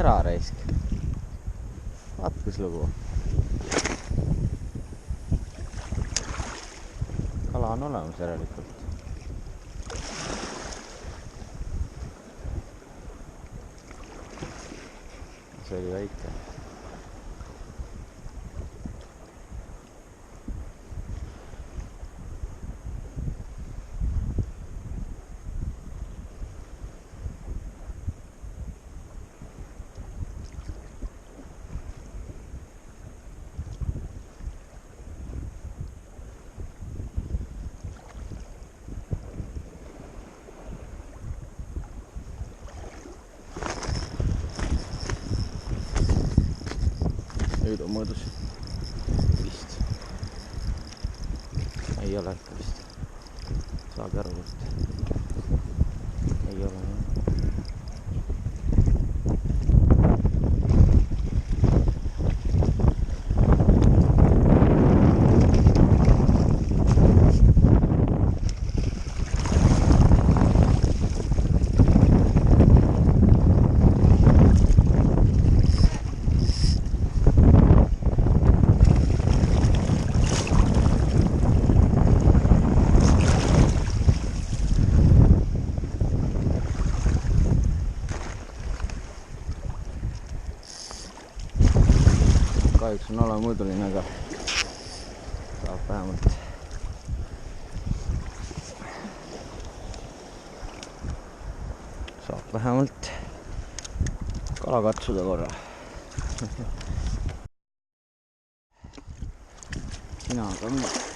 ära raisk. Vaat kus lugu. Kala on olemas järelikult. See oli väike. Nüüd on mõõdus vist. Ei ole ikka vist. Saagi aru vist. Ei ole. Kahjuks on alamõõduline, aga saab vähemalt kala katsuda korra. Sina aga mina.